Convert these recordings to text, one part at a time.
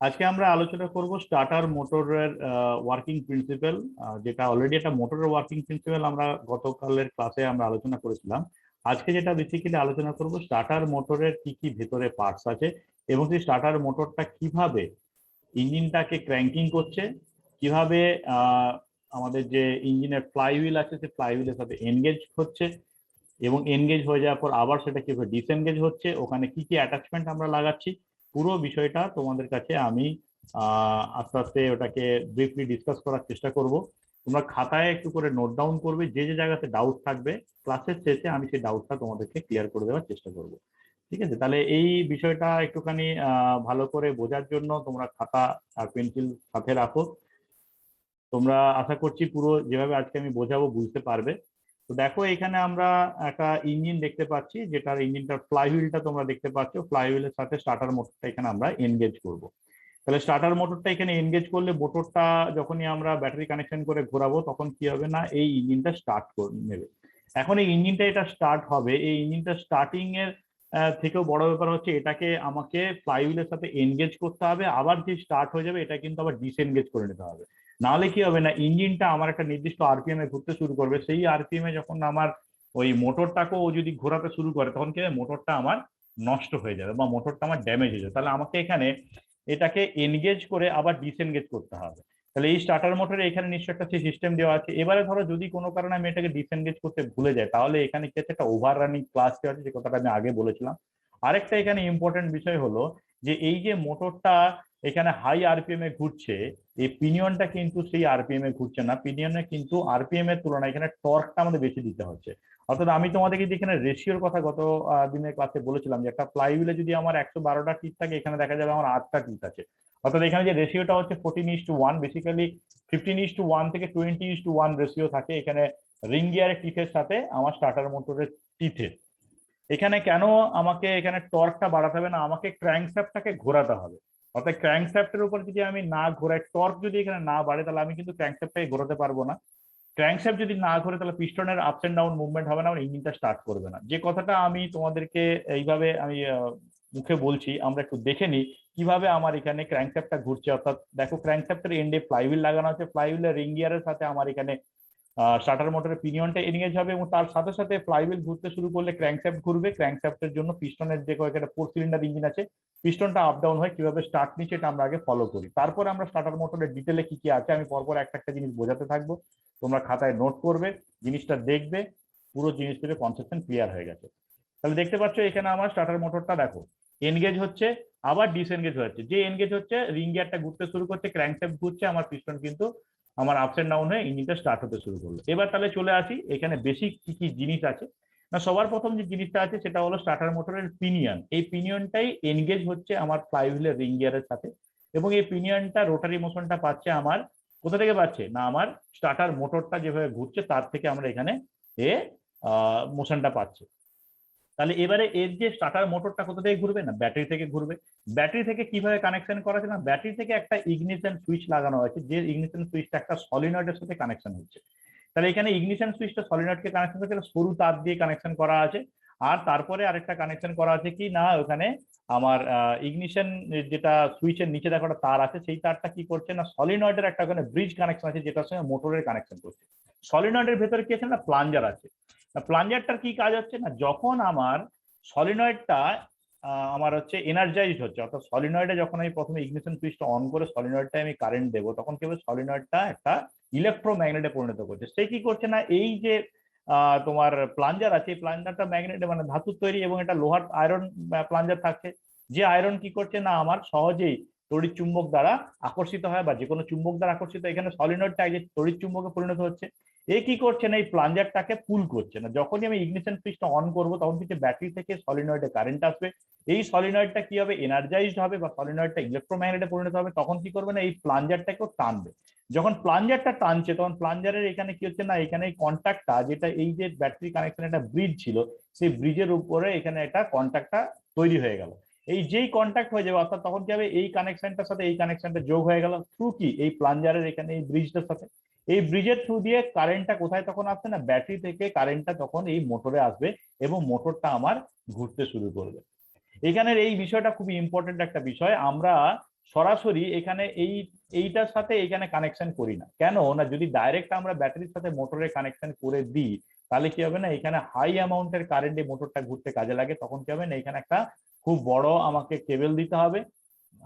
আজকে আমরা আলোচনা করব স্টার্টার মোটরের ওয়ার্কিং প্রিন্সিপাল, যেটা অলরেডি একটা মোটরের ওয়ার্কিং প্রিন্সিপাল আমরা গতকালের ক্লাসে আমরা আলোচনা করেছিলাম। আজকে যেটা বেসিক্যালি আলোচনা করব স্টার্টার মোটরের কি কি ভেতরে পার্টস আছে এবং সেই স্টার্টার মোটরটা কিভাবে ইঞ্জিনটাকে ক্র্যাঙ্কিং করছে, কিভাবে আমাদের যে ইঞ্জিনের ফ্লাইহুইল আছে সেই ফ্লাইহুইলের সাথে এনগেজ হচ্ছে এবং এনগেজ হয়ে যাওয়ার পর আবার সেটা কিভাবে ডিসএনগেজ হচ্ছে, ওখানে কি কি অ্যাটাচমেন্ট আমরা লাগাচ্ছি, পুরো বিষয়টা তোমাদের কাছে আমি আস্তে আস্তে ওটাকে ব্রিফলি ডিসকাস করার চেষ্টা করব। তোমরা খাতায় একটু করে নোট ডাউন করবে, যে যে জায়গাতে ডাউট থাকবে ক্লাসের শেষে আমি সেই ডাউটটা তোমাদেরকে ক্লিয়ার করে দেওয়ার চেষ্টা করব। ঠিক আছে, তাহলে এই বিষয়টা একটুখানি ভালো করে বোঝার জন্য তোমরা খাতা আর পেন্সিল সাথে রাখো। তোমরা আশা করছি পুরো যেভাবে আজকে আমি বোঝাবো বুঝতে পারবে। তো দেখো, এখানে আমরা একটা ইঞ্জিন দেখতে পাচ্ছি, যেটার ইঞ্জিনটার ফ্লাইহুইলটা তোমরা দেখতে পাচ্ছ। ফ্লাইহুইলের সাথে স্টার্টার মোটরটা এখানে আমরা এনগেজ করব। তাহলে স্টার্টার মোটরটা এখানে এনগেজ করলে মোটরটা যখনই আমরা ব্যাটারি কানেকশন করে ঘোরাবো তখন কি হবে না, এই ইঞ্জিনটা স্টার্ট করে নেবে। এখন এই ইঞ্জিনটা এটা স্টার্ট হবে, এই ইঞ্জিনটা স্টার্টিং এর থেকেও বড় ব্যাপার হচ্ছে এটাকে আমাকে ফ্লাইহুইলের সাথে এনগেজ করতে হবে, আবার যে স্টার্ট হয়ে যাবে এটা কিন্তু আবার ডিসএনগেজ করে নিতে হবে। নাহলে কি হবে না, ইঞ্জিনটা আমার একটা নির্দিষ্ট আরপিএম এ ঘুরতে শুরু করবে, সেই আরপিএম এ যখন আমার ওই মোটরটাকেও যদি ঘোরাতে শুরু করে তখন কি হবে, মোটরটা আমার নষ্ট হয়ে যাবে বা মোটরটা আমার ড্যামেজ হয়ে যাবে। তাহলে আমাকে এখানে এটাকে এনগেজ করে আবার ডিসএনগেজ করতে হবে। তাহলে এই স্টার্টার মোটরে এখানে নিশ্চয় একটা সিস্টেম দেওয়া আছে। এবারে ধরো যদি কোনো কারণে আমি এটাকে ডিসএনগেজ করতে ভুলে যাই, তাহলে এখানে কি আছে, একটা ওভার রানিং ক্লাস দেওয়া আছে, যে কথাটা আমি আগে বলেছিলাম। আরেকটা এখানে ইম্পর্টেন্ট বিষয় হলো যে এই যে মোটরটা এখানে হাই আরপিএম এ ঘুরছে, এই পিনিয়নটা কিন্তু সেই আরপিএম এ ঘুরছে না, পিনিয়নে কিন্তু আরপিএম এর তুলনায় এখানে টর্কটা আমাদের বেশি দিতে হচ্ছে। অর্থাৎ আমি তোমাদেরকে যে এখানে রেশিওর কথা গত দিনের ক্লাসে বলেছিলাম, যে একটা ফ্লাইহুইলে যদি আমার 112টা টিপ থাকে, এখানে দেখা যাবে আমার 8টা টিপ আছে। অর্থাৎ এখানে যে রেশিওটা হচ্ছে 14:1, বেসিক্যালি 15:1 থেকে 20:1 রেশিও থাকে এখানে রিং গিয়ারের টিথের সাথে আমার স্টার্টার মোটরের টিথে। এখানে কেন আমাকে এখানে টর্কটা বাড়াতে হবে না, আমাকে ক্র্যাঙ্কশ্যাফটটাকে ঘোরাতে হবে। অর্থাৎ ক্র্যাঙ্কশ্যাফটের উপর যদি আমি না ঘোরাই, টর্ক যদি এখানে না বাড়ে, তাহলে আমি কিন্তু ক্র্যাঙ্কশ্যাফটটাকে ঘোরাতে পারবো না। ক্র্যাঙ্কশ্যাফট যদি না ঘোরে তাহলে পিস্টনের আপস এন্ড ডাউন মুভমেন্ট হবে না, আমার ইঞ্জিনটা স্টার্ট করবে না। যে কথাটা আমি তোমাদেরকে এইভাবে আমি মুখে বলছি, আমরা একটু দেখে নিই কিভাবে আমার এখানে ক্র্যাঙ্কশ্যাফটটা ঘুরছে। অর্থাৎ দেখো, ক্র্যাঙ্কশ্যাফটের এন্ডে ফ্লাইহুইল লাগানো আছে, ফ্লাইহুইলের রিং গিয়ারের সাথে আমার এখানে স্টার্টার মোটরের পিনিয়নটা এনগেজ হবে এবং তার সাথে সাথে ফ্লাইহুইল ঘুরতে শুরু করলে ক্র্যাঙ্কশ্যাফট ঘুরবে। ক্র্যাঙ্কশ্যাফটের জন্য পিস্টনের যে কয়েকটা 4 সিলিন্ডার ইঞ্জিন আছে, পিস্টনটা আপ ডাউন হয়, কিভাবে স্টার্ট নিচ্ছে এটা আমরা আগে ফলো করি। তারপরে আমরা স্টার্টার মোটরের ডিটেলে কি কি আছে আমি পরপর একটা একটা জিনিস বোঝাতে থাকবো, তোমরা খাতায় নোট করবে, জিনিসটা দেখবে, পুরো জিনিস থেকে কনসেপশন ক্লিয়ার হয়ে গেছে। তাহলে দেখতে পাচ্ছ এখানে আমার স্টার্টার মোটরটা দেখো এনগেজ হচ্ছে, আবার ডিসএনগেজ হচ্ছে। যে এনগেজ হচ্ছে, রিং গিয়ারটা ঘুরতে শুরু করছে, ক্র্যাঙ্কশ্যাফট ঘুরছে, আমার পিস্টন কিন্তু আমার আপস এন্ড ডাউন হয়ে ইঞ্জিনটা স্টার্ট হতে শুরু করলো। এবার তাহলে চলে আসি এখানে বেসিক কি কি জিনিস আছে। না, সবার প্রথম যে জিনিসটা আছে সেটা হলো স্টার্টার মোটরের পিনিয়ন। এই পিনিয়নটাই এনগেজ হচ্ছে আমার ফ্লাইহুইলের রিং গিয়ারের সাথে, এবং এই পিনিয়নটা রোটারি মোশনটা পাচ্ছে আমার কোথা থেকে পাচ্ছে না, আমার স্টার্টার মোটরটা যেভাবে ঘুরছে তার থেকে আমরা এখানে এ মোশনটা পাচ্ছি। তাহলে এবারে এর যে স্টার্টার মোটরটা কোথা থেকে ঘুরবে না, ব্যাটারি থেকে ঘুরবে। ব্যাটারি থেকে কিভাবে কানেকশন করা আছে না, ব্যাটারি থেকে একটা ইগনিশন সুইচ লাগানো হয়েছে, যে ইগনিশন সুইচটা একটা সলিনয়েডের সাথে কানেকশন হচ্ছে। তাহলে এখানে ইগনিশন সুইচটা সলিনয়েডকে কানেকশন করছে, সরু তার দিয়ে কানেকশন করা আছে। আর তারপরে আরেকটা কানেকশন করা আছে কি না, ওখানে আমার ইগনিশন যেটা সুইচের নিচে দেখো একটা তার আছে, সেই তারটা কি করছে না, সলিনয়েডের একটা ওখানে ব্রিজ কানেকশন আছে যেটার সঙ্গে মোটরের কানেকশন করছে। সলিনয়েডের ভেতরে কি আছে না, প্লাঞ্জার আছে। প্লাঞ্জারটার কি কাজ হচ্ছে না, যখন আমার সলিনয়েডটা আমার হচ্ছে এনার্জাইজড হচ্ছে, অর্থাৎ সলিনয়েডে যখন আমি প্রথমে ইগনিশন সুইচটা অন করে সলিনয়েডটা আমি কারেন্ট দেবো, তখন কি হবে, সলিনয়েডটা একটা ইলেকট্রোম্যাগনেটে পরিণত করছে। সে কি করছে না, এই যে তোমার প্লাঞ্জার আছে, এই প্লাঞ্জারটা ম্যাগনেট মানে ধাতুর তৈরি এবং এটা লোহার আয়রন প্লাঞ্জার থাকছে। যে আয়রন কি করছে না, আমার সহজেই তড়িৎ চুম্বক দ্বারা আকর্ষিত হয়, বা যে কোনো চুম্বক দ্বারা আকর্ষিত, এখানে সলিনয়েডটা যে তড়িৎ চুম্বকে পরিণত হচ্ছে। এ কি করছে না, এই প্লাঞ্জারটাকে পুল করছে না। যখনই আমি ইগনিশন সুইচটা অন করবো তখন কিন্তু ব্যাটারি থেকে সলিনয়েডে কারেন্ট আসবে, এই সলিনয়েডটা কি হবে, এনার্জাইজড হবে বা সলিনয়েডটা ইলেকট্রোম্যাগনেটে পরিণত হবে। তখন কি করবে না, এই প্লাঞ্জারটাকেও টানবে। যখন প্লাঞ্জারটা টানছে তখন প্লাঞ্জারের এখানে কি হচ্ছে না, এখানে এই কন্ট্যাক্টটা, যেটা এই যে ব্যাটারি কানেকশন একটা ব্রিজ ছিল, সেই ব্রিজের উপরে এখানে একটা কন্ট্যাক্টটা তৈরি হয়ে গেল। এই যেই কন্ট্যাক্ট হয়ে যাবে, অর্থাৎ তখন কি হবে, এই কানেকশনটার সাথে এই কানেকশনটা যোগ হয়ে গেল থ্রু কি, এই প্লাঞ্জারের এখানে এই ব্রিজটার সাথে। এই ব্রিজের থ্রু দিয়ে কারেন্টটা কোথায় তখন আসছে না, ব্যাটারি থেকে কারেন্টটা তখন এই মোটরে আসবে এবং মোটরটা আমার ঘুরতে শুরু করবে। এখানের এই বিষয়টা খুবই ইম্পর্টেন্ট একটা বিষয়। আমরা সরাসরি এখানে এইটার সাথে এখানে কানেকশন করি না। কেন না, যদি ডাইরেক্ট আমরা ব্যাটারির সাথে মোটরের কানেকশন করে দিই তাহলে কি হবে না, এখানে হাই অ্যামাউন্টের কারেন্টে মোটরটা ঘুরতে কাজে লাগে, তখন কি হবে না, এখানে একটা খুব বড় আমাকে কেবল দিতে হবে,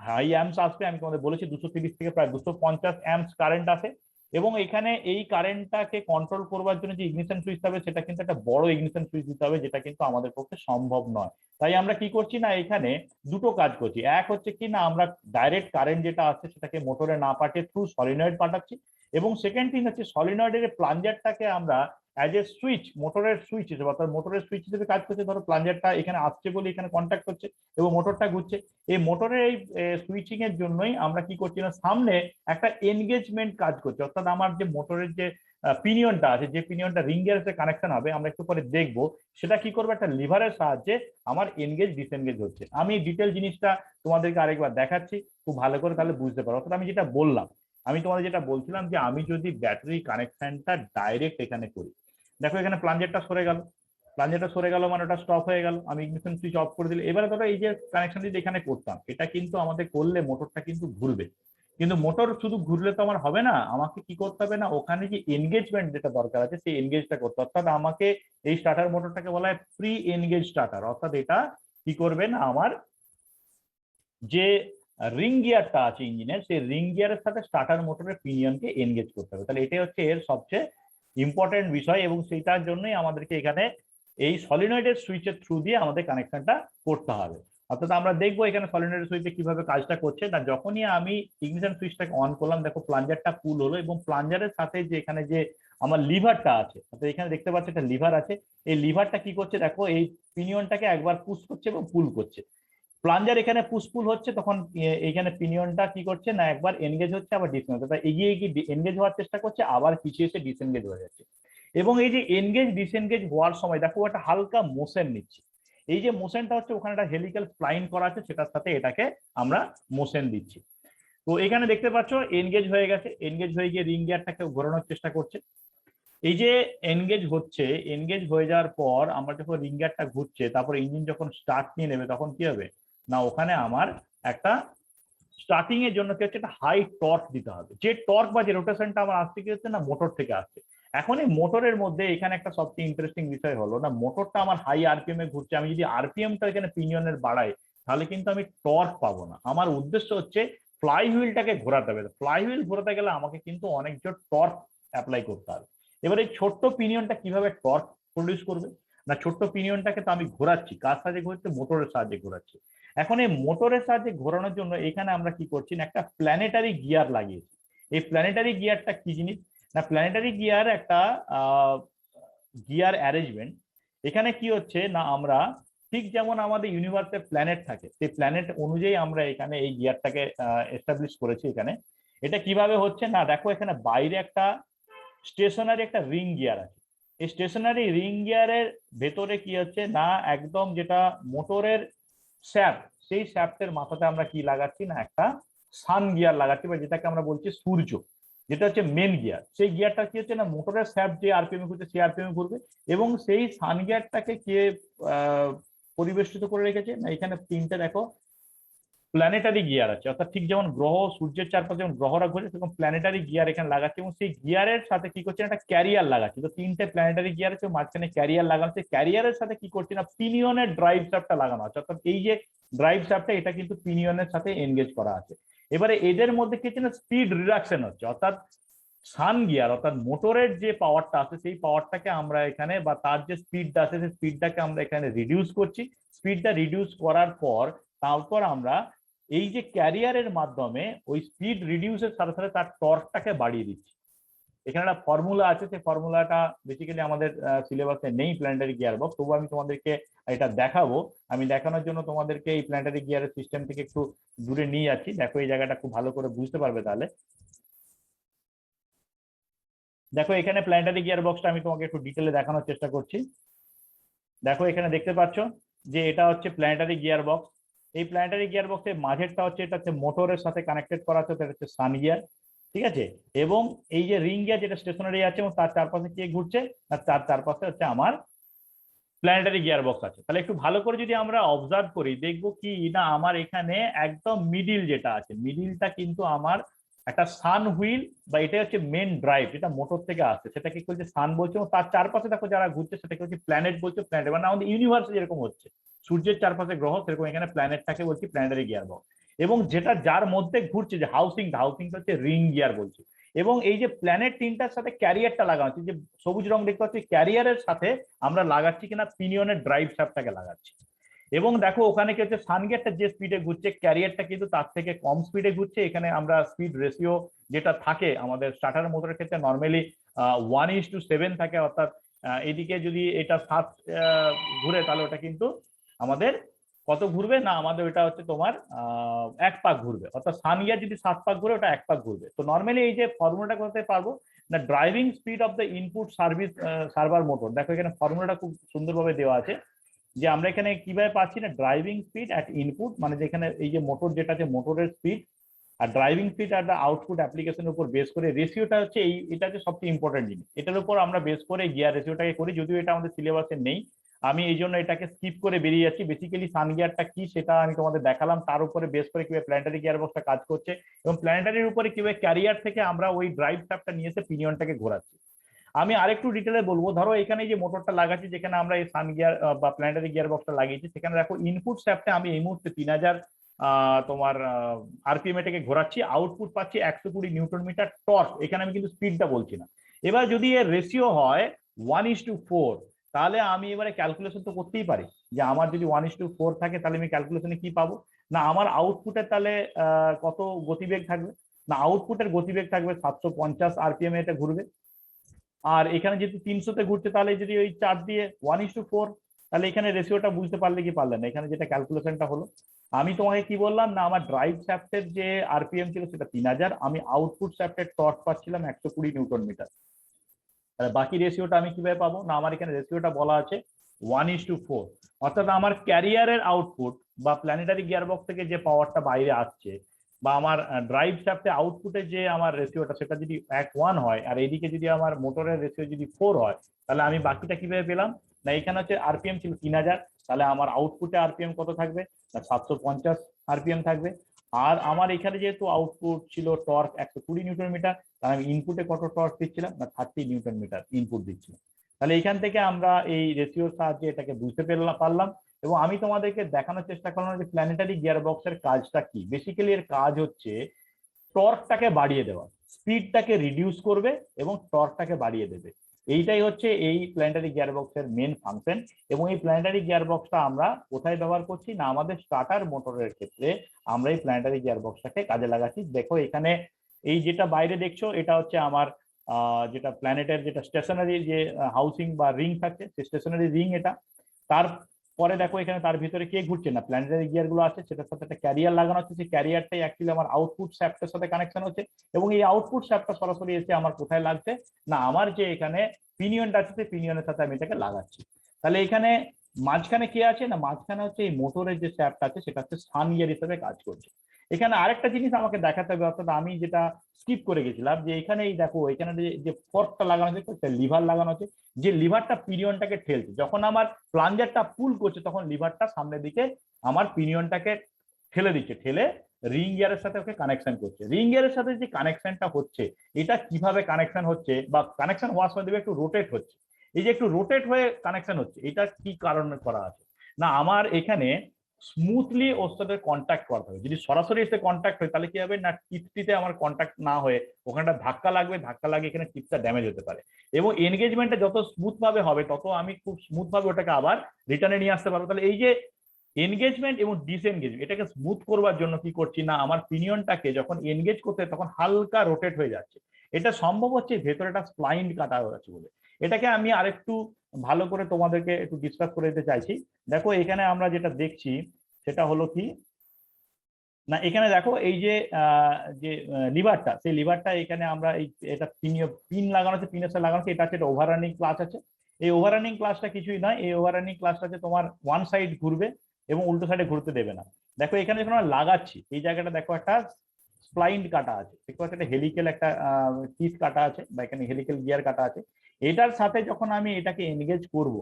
হাই অ্যাম্পস আসবে। আমি তোমাদের বলেছি 230 থেকে প্রায় 250 অ্যাম্পস কারেন্ট আসে, এবং এখানে এই কারেন্টটাকে কন্ট্রোল করবার জন্য যে ইগনিশন সুইচ হবে সেটা কিন্তু একটা বড় ইগনিশন সুইচ দিতে হবে, যেটা কিন্তু আমাদের পক্ষে সম্ভব নয়। তাই আমরা কি করছি না, এখানে দুটো কাজ করছি। এক হচ্ছে কি না, আমরা ডাইরেক্ট কারেন্ট যেটা আছে সেটাকে মোটরে না পাঠিয়ে থ্রু সলিনয়েড পাঠাচ্ছি, এবং সেকেন্ড থিং হচ্ছে সলিনয়েডের প্লাঞ্জারটাকে আমরা অ্যাজ এ সুইচ, মোটরের সুইচ হিসেবে, অর্থাৎ মোটরের সুইচ হিসেবে কাজ করছে। ধরো প্লাঞ্জারটা এখানে আসছে বলে এখানে কন্ট্যাক্ট করছে এবং মোটরটা ঘুরছে। এই মোটরের এই সুইচিং এর জন্যই আমরা কি করছি না, সামনে একটা এনগেজমেন্ট কাজ করছে, অর্থাৎ আমার যে মোটরের যে পিনিয়নটা আছে, যে পিনিয়নটা রিং গিয়ারের সাথে কানেকশন হবে, আমরা একটু পরে দেখবো সেটা কি করবে, একটা লিভারের সাহায্যে আমার এনগেজ ডিসএনগেজ হচ্ছে। আমি ডিটেল জিনিসটা তোমাদেরকে আরেকবার দেখাচ্ছি, খুব ভালো করে তাহলে বুঝতে পারো। অর্থাৎ আমি যেটা বললাম, আমি তোমাদের যেটা বলছিলাম যে আমি যদি ব্যাটারি কানেকশনটা ডাইরেক্ট এখানে করি, দেখো এখানে প্লাঞ্জারটা সরে গেল, প্লাঞ্জারটা সরে গেল মানে ওটা স্টপ হয়ে গেল, আমি ইগনিশন সুইচ অফ করে দিলে। এবারে ধরো এই যে কানেকশন যদি এখানে করতাম, এটা কিন্তু আমাদের করলে মোটরটা কিন্তু ঘুরবে, কিন্তু মোটর শুধু ঘুরলে তো আমার হবে না, আমাকে কি করতে হবে না, ওখানে যে এনগেজমেন্ট যেটা দরকার আছে সেই এনগেজটা করতে, অর্থাৎ আমাকে এই স্টার্টার মোটরটাকে বলা হয় প্রি এনগেজ স্টার্টার। অর্থাৎ এটা কি করবে না, আমার যে রিং গিয়ারটা আছে ইঞ্জিনের, সেই রিং গিয়ারের সাথে স্টার্টার মোটরের পিনিয়নকে এনগেজ করতে হবে। তাহলে এটাই হচ্ছে এর সবচেয়ে ইম্পর্টেন্ট বিষয়, এবং সেটার জন্যই আমাদেরকে এখানে এই সলিনয়েডের সুইচের থ্রু দিয়ে আমাদের কানেকশনটা করতে হবে। অর্থাৎ আমরা দেখবো এখানে সলিনয়েডের সুইচে কিভাবে কাজটা করছে। না, যখনই আমি ইগনিশন সুইচটাকে অন করলাম, দেখো প্লাঞ্জারটা পুল হলো, এবং প্লাঞ্জারের সাথে যে এখানে যে আমার লিভারটা আছে, অর্থাৎ এখানে দেখতে পাচ্ছি একটা লিভার আছে, এই লিভারটা কি করছে, দেখো এই পিনিয়নটাকে একবার পুশ করছে এবং পুল করছে। প্লাঞ্জার এখানে পুশপুল হচ্ছে, তখন এইখানে পিনিয়নটা কি করছে না, একবার এনগেজ হচ্ছে আবার ডিসএনগেজ হচ্ছে, এগিয়ে এগিয়ে এনগেজ হওয়ার চেষ্টা করছে, আবার পিছিয়ে এসে ডিসএনগেজ হয়ে যাচ্ছে। এবং এই যে এনগেজ ডিসএনগেজ হওয়ার সময় দেখো একটা হালকা মোশন নিচ্ছে, এই যে মোশনটা হচ্ছে ওখানে একটা হেলিক্যাল স্প্লাইন করা আছে, সেটার সাথে এটাকে আমরা মোশন দিচ্ছি। তো এখানে দেখতে পাচ্ছ এনগেজ হয়ে গেছে, এনগেজ হয়ে গিয়ে রিং গিয়ারটাকে ঘোরানোর চেষ্টা করছে। এই যে এনগেজ হচ্ছে, এনগেজ হয়ে যাওয়ার পর আমরা যখন রিং গিয়ারটা ঘুরছে, তারপর ইঞ্জিন যখন স্টার্ট নিয়ে নেবে, তখন কি হবে না, ওখানে আমার একটা স্টার্টিং এর জন্য কি হচ্ছে, একটা হাই টর্ক দিতে হবে। যে টর্ক বা যে রোটেশনটা আমার আসছে কি হচ্ছে না, মোটর থেকে আসছে। এখন এই মোটরের মধ্যে এখানে একটা সবচেয়ে ইন্টারেস্টিং বিষয় হলো না, মোটরটা আমার হাই আরপিএম এ ঘুরছে, আমি যদি আরপিএমটা এখানে পিনিয়নের বাড়াই তাহলে কিন্তু আমি টর্ক পাবো না। আমার উদ্দেশ্য হচ্ছে ফ্লাই হুইলটাকে ঘোরাতে হবে। ফ্লাই হুইল ঘোরাতে গেলে আমাকে কিন্তু অনেক জোর টর্ক অ্যাপ্লাই করতে হবে। এবার এই ছোট্ট পিনিয়নটা কিভাবে টর্ক প্রডিউস করবে না, ছোট্ট পিনিয়নটাকে তো আমি ঘোরাচ্ছি, কার সাহায্যে ঘুরছে, মোটরের সাহায্যে ঘোরাচ্ছি। এখন এই মোটরের সাহায্যে ঘোরানোর জন্য এখানে আমরা কি করছি না, একটা প্ল্যানেটারি গিয়ার লাগিয়েছি। এই প্ল্যানেটারি গিয়ারটা কি জিনিস না, প্ল্যানেটারি গিয়ার একটা গিয়ার অ্যারেঞ্জমেন্ট। এখানে কি হচ্ছে না, আমরা ঠিক যেমন আমাদের ইউনিভার্সের প্ল্যানেট থাকে, সেই প্ল্যানেট অনুযায়ী আমরা এখানে এই গিয়ারটাকে এস্টাবলিশ করেছি। এখানে এটা কিভাবে হচ্ছে না, দেখো এখানে বাইরে একটা স্টেশনারি একটা রিং গিয়ার আছে, এই স্টেশনারি রিং গিয়ারের ভেতরে কি হচ্ছে না, একদম যেটা মোটরের শ্যাফট, সেই শ্যাফটের মাথাতে আমরা কি লাগাচ্ছি না, একটা সান গিয়ার লাগাচ্ছি, বা যেটাকে আমরা বলছি সূর্য, যেটা হচ্ছে মেন গিয়ার। সেই গিয়ারটা কি হচ্ছে না, মোটরের শ্যাফট যে আরপিএম ঘুরছে সেই আরপিএম ঘুরবে, এবং সেই সান গিয়ারটাকে কে পরিবেষ্টিত করে রেখেছে না, এখানে তিনটে দেখো প্ল্যানেটারি গিয়ার আছে। অর্থাৎ ঠিক যেমন গ্রহ সূর্যের চারপাশে যেমন গ্রহরা ঘুরে, সেরকম প্ল্যানেটারি গিয়ার এখানে লাগাচ্ছে, এবং সেই গিয়ারের সাথে কি করছে, একটা ক্যারিয়ার লাগাচ্ছে। তো তিনটে প্ল্যানেটারি গিয়ার আছে, মাঝখানে ক্যারিয়ার লাগানো আছে। ক্যারিয়ারের সাথে কি করছে না, পিনিয়নের ড্রাইভ শ্যাফটটা লাগানো আছে। অর্থাৎ এই যে ড্রাইভ শ্যাফটটা, এটা কিন্তু পিনিয়নের সাথে এনগেজ করা আছে। এবারে এদের মধ্যে কি হচ্ছে না, স্পিড রিডাকশন হচ্ছে, অর্থাৎ সান গিয়ার অর্থাৎ মোটরের যে পাওয়ারটা আছে সেই পাওয়ারটাকে আমরা এখানে, বা তার যে স্পিডটা আছে সেই স্পিডটাকে আমরা এখানে রিডিউস করছি। স্পিডটা রিডিউস করার পর তারপর আমরা এই যে ক্যারিয়ারের মাধ্যমে ওই স্পিড রিডিউসের সাথে সাথে তার টর্কটাকে বাড়িয়ে দিচ্ছি। এখানে একটা ফর্মুলা আছে, সেই ফর্মুলাটা বেসিক্যালি আমাদের সিলেবাসে নেই প্ল্যানেটারি গিয়ার বক্স, তবু আমি তোমাদেরকে এটা দেখাবো। আমি দেখানোর জন্য তোমাদেরকে এই প্ল্যানেটারি গিয়ারের সিস্টেম থেকে একটু দূরে নিয়ে যাচ্ছি, দেখো এই জায়গাটা খুব ভালো করে বুঝতে পারবে তাহলে। দেখো এখানে প্ল্যানেটারি গিয়ার বক্সটা আমি তোমাকে একটু ডিটেলে দেখানোর চেষ্টা করছি। দেখো এখানে দেখতে পাচ্ছ যে এটা হচ্ছে প্ল্যানেটারি গিয়ার বক্স। এই প্ল্যানেটারি গিয়ার বক্সের মাঝেরটা হচ্ছে, এটা হচ্ছে মোটরের সাথে কানেক্টেড করা আছে, এটা হচ্ছে সান গিয়ার, ঠিক আছে। এবং এই যে রিং গিয়ার যেটা স্টেশনারি আছে, এবং তার চারপাশে কে ঘুরছে, তার চারপাশে হচ্ছে আমার প্ল্যানেটারি গিয়ার বক্স আছে। তাহলে একটু ভালো করে যদি আমরা অবজার্ভ করি দেখবো কি না আমার এখানে একদম মিডিল যেটা আছে, মিডিলটা কিন্তু আমার একটা সান হুইল বা এটা হচ্ছে মেন ড্রাইভ যেটা মোটর থেকে আসছে, সেটাকে কি বলছে সান বলছে, এবং তার চারপাশে দেখো যারা ঘুরছে সেটাকে হচ্ছে প্ল্যানেট বলছে। প্ল্যানেট মানে আমাদের ইউনিভার্সে যেরকম হচ্ছে সূর্যের চারপাশে গ্রহ, সেরকম এখানে প্ল্যানেটটাকে বলছি প্ল্যানেটারি গিয়ার বক্স। এবং যেটা যার মধ্যে ঘুরছে যে হাউসিংটা হচ্ছে রিং গিয়ার বলছে। এবং এই যে প্ল্যানেট তিনটার সাথে ক্যারিয়ারটা লাগানো হচ্ছে, যে সবুজ রং দেখতে পাচ্ছি ক্যারিয়ারের সাথে আমরা লাগাচ্ছি কিনা পিনিয়নের ড্রাইভ শ্যাফটটাকে লাগাচ্ছি। এবং দেখো ওখানে কি হচ্ছে সানগেটটা যে স্পিডে ঘুরছে ক্যারিয়ারটা কিন্তু তার থেকে কম স্পিডে ঘুরছে। এখানে আমরা স্পিড রেশিও যেটা থাকে আমাদের স্টার্টার মোটরের ক্ষেত্রে নর্মালি 1:7 থাকে, অর্থাৎ এদিকে যদি এটা 7 ঘুরে তাহলে ওটা কিন্তু আমাদের কত ঘুরবে না আমাদের ওটা হচ্ছে তোমার 1 পাক ঘুরবে, অর্থাৎ সান গিয়ার যদি 7 পাক ঘুরে ওটা 1 পাক ঘুরবে। তো নর্মালি এই যে ফর্মুলাটা করতে পারবো না, driving speed of the input service server motor, দেখো এখানে ফর্মুলাটা খুব সুন্দরভাবে দেওয়া আছে যে আমরা এখানে কিভাবে পাচ্ছি না ড্রাইভিং স্পিড অ্যাট ইনপুট, মানে যেখানে এই যে মোটর যেটা আছে মোটরের স্পিড আর ড্রাইভিং স্পিড আর দ্য আউটপুট অ্যাপ্লিকেশনের উপর বেস করে রেশিওটা হচ্ছে এটা হচ্ছে সবচেয়ে ইম্পর্টেন্ট জিনিস, এটার উপর আমরা বেস করে গিয়ার রেশিওটাকে করি, যদিও এটা আমাদের সিলেবাসে নেই। আমি এই জন্য এটাকে স্কিপ করে বেরিয়ে যাচ্ছি। বেসিক্যালি সান গিয়ারটা কি সেটা আমি তোমাদের দেখালাম, তার উপরে বেস করে কিভাবে প্ল্যানেটারি গিয়ার বক্সটা কাজ করছে এবং প্ল্যানেটারির উপরে কিভাবে ক্যারিয়ার থেকে আমরা ওই ড্রাইভ শ্যাফটটা নিয়ে এসে পিনিয়নটাকে ঘোরাচ্ছি। আমি আরেকটু ডিটেলে বলবো, ধরো এখানে যে মোটরটা লাগাচ্ছি যেখানে আমরা এই সান গিয়ার বা প্ল্যানেটারি গিয়ার বক্সটা লাগিয়েছি, সেখানে দেখো ইনপুট শ্যাফটে আমি এই মুহূর্তে 3000 তোমার আরপিএম এটাকে ঘোরাচ্ছি, আউটপুট পাচ্ছি 120 নিউটন মিটার টর্ক। এখানে আমি কিন্তু স্পিডটা বলছি না। এবার যদি এর রেশিও হয় 1:4, তাহলে আমি এবারে ক্যালকুলেশন তো করতেই পারি যে আমার যদি 1:4 থাকে তাহলে আমি ক্যালকুলেশনে কি পাবো না আমার আউটপুটের তাহলে কত গতিবেগ থাকবে না আউটপুটের গতিবেগ থাকবে 750 আরপিএম এটা ঘুরবে। আর এখানে যেহেতু 300-তে ঘুরছে তাহলে যদি ওই 4 দিয়ে 1:4, তাহলে এখানে রেশিওটা বুঝতে পারলে কি পারলে না, এখানে যেটা ক্যালকুলেশনটা হলো আমি তোমাকে কি বললাম না আমার ড্রাইভ শ্যাফটের যে আরপিএম ছিল সেটা 3000, আমি আউটপুট শ্যাফটের টর্ক পাচ্ছিলাম 120 নিউটন মিটার। তাহলে বাকি রেশিওটা আমি কিভাবে পাবো না আমার এখানে রেশিওটা বলা আছে 1:4, অর্থাৎ আমার ক্যারিয়ারের আউটপুট বা প্ল্যানেটারি গিয়ারবক্স থেকে যে পাওয়ারটা বাইরে আসছে বা আমার ড্রাইভ শ্যাফটে আউটপুটে যে আমার রেশিওটা সেটা যদি 1:1 হয় আর এইদিকে যদি আমার মোটরের রেশিও যদি 4 হয়, তাহলে আমি বাকিটা কিভাবে পেলাম না এখানে হচ্ছে আরপিএম ছিল 3000, তাহলে আমার আউটপুটে আরপিএম কত থাকবে না 750 আরপিএম থাকবে। আর আমার এখানে যেহেতু আউটপুট ছিল টর্ক 120 নিউটন মিটার, তাহলে আমি ইনপুটে কত টর্ক দিচ্ছিলাম না 30 নিউটন মিটার ইনপুট দিচ্ছিলাম। তাহলে এখান থেকে আমরা এই রেশিওর সাহায্যে এটাকে বুঝতে পারলাম। এবং আমি তোমাদেরকে দেখানোর চেষ্টা করলাম যে প্ল্যানেটারি গিয়ার বক্সের কাজটা কি। বেসিক্যালি এর কাজ হচ্ছে টর্কটাকে বাড়িয়ে দেওয়া, স্পিডটাকে রিডিউস করবে এবং টর্কটাকে বাড়িয়ে দেবে। এইটাই হচ্ছে এই প্ল্যানেটারি গিয়ার বক্সের মেন ফাংশন। এবং এই প্ল্যানেটারি গিয়ার বক্সটা আমরা কোথায় ব্যবহার করছি না আমাদের স্টার্টার মোটরের ক্ষেত্রে আমরা এই প্ল্যানেটারি গিয়ার বক্সটাকে কাজে লাগাচ্ছি। দেখো এখানে এই যেটা বাইরে দেখছো এটা হচ্ছে আমার যেটা প্ল্যানেটের যেটা স্টেশনারি যে হাউসিং বা রিং থাকছে সেই স্টেশনারি রিং এটা। তারপরে দেখো এখানে তার ভিতরে কে ঘুরছে না প্ল্যানেটারি গিয়ার গুলো আছে, সেটার সাথে একটা ক্যারিয়ার লাগানো হচ্ছে, সেই ক্যারিয়ারটাই অ্যাকচুয়ালি আমার আউটপুট শ্যাফটের সাথে কানেকশন হচ্ছে। এবং এই আউটপুট শ্যাফটটা সরাসরি এসে আমার কোথায় লাগছে না আমার যে এখানে পিনিয়নটা আছে সেই পিনিয়নের সাথে আমি এটাকে লাগাচ্ছি। তাহলে এখানে মাঝখানে কে আছে না মাঝখানে হচ্ছে এই মোটরের যে শ্যাফট আছে সেটা হচ্ছে সান গিয়ার হিসেবে কাজ করছে। এখানে আরেকটা জিনিস আমাকে দেখাতে হবে, অর্থাৎ আমি যেটা স্কিপ করে গেছিলাম যে এখানে এই দেখো এখানে যে ফর্কটা লাগানো আছে লিভার লাগানো আছে, যে লিভারটা পিনিয়নটাকে ঠেলছে, যখন আমার প্লাঞ্জারটা পুল করছে তখন লিভারটা সামনের দিকে আমার পিনিয়নটাকে ঠেলে দিচ্ছে, ঠেলে রিং গিয়ারের সাথে ওকে কানেকশন করছে। রিং গিয়ারের সাথে যে কানেকশনটা হচ্ছে এটা কিভাবে কানেকশন হচ্ছে বা কানেকশন হওয়ার সময় দেখবে একটু রোটেট হচ্ছে, এই যে একটু রোটেট হয়ে কানেকশন হচ্ছে এটা কি কারণে করা আছে না আমার এখানে স্মুথলি ওর সাথে কন্ট্যাক্ট করতে হবে। যদি সরাসরি এসে কন্ট্যাক্ট হয় তাহলে কি হবে না টিপটিতে আমার কন্ট্যাক্ট না হয়ে ওখানটা ধাক্কা লাগবে, ধাক্কা লাগে এখানে টিপটা ড্যামেজ হতে পারে। এবং এনগেজমেন্টটা যত স্মুথ ভাবে হবে তত আমি খুব স্মুথ ভাবে ওটাকে আবার রিটার্নে নিয়ে আসতে পারবো। তাহলে এই যে এনগেজমেন্ট এবং ডিসএনগেজমেন্ট এটাকে স্মুথ করবার জন্য কি করছি না আমার পিনিয়নটাকে যখন এনগেজ করতে তখন হালকা রোটেট হয়ে যাচ্ছে। এটা সম্ভব হচ্ছে ভেতরে একটা স্প্লাইন কাটা হয়েছে বলে। এটাকে আমি আরেকটু ভালো করে তোমাদেরকে একটু ডিসকাস করে দিতে চাইছি। দেখো এখানে আমরা যেটা দেখছি সেটা হলো কি না এখানে দেখো এই যে যে লিভারটা সেই লিভারটা এখানে আমরা এই এটা পিন লাগানো আছে, পিনের সাথে লাগানো আছে, এটা হচ্ছে ওভাররানিং ক্লাচ আছে। এই ওভাররানিং ক্লাচটা কিছুই নয়, এই ওভাররানিং ক্লাচটা হচ্ছে তোমার ওয়ান সাইড ঘুরবে এবং উল্টো সাইডে ঘুরতে দেবে না। দেখো এখানে যখন আমরা লাগাচ্ছি এই জায়গাটা দেখো একটা স্প্লাইন কাটা আছে, দেখো একটা হেলিক্যাল একটা টিথ কাটা আছে বা এখানে হেলিক্যাল গিয়ার কাটা আছে। এটার সাথে যখন আমি এটাকে এনগেজ করব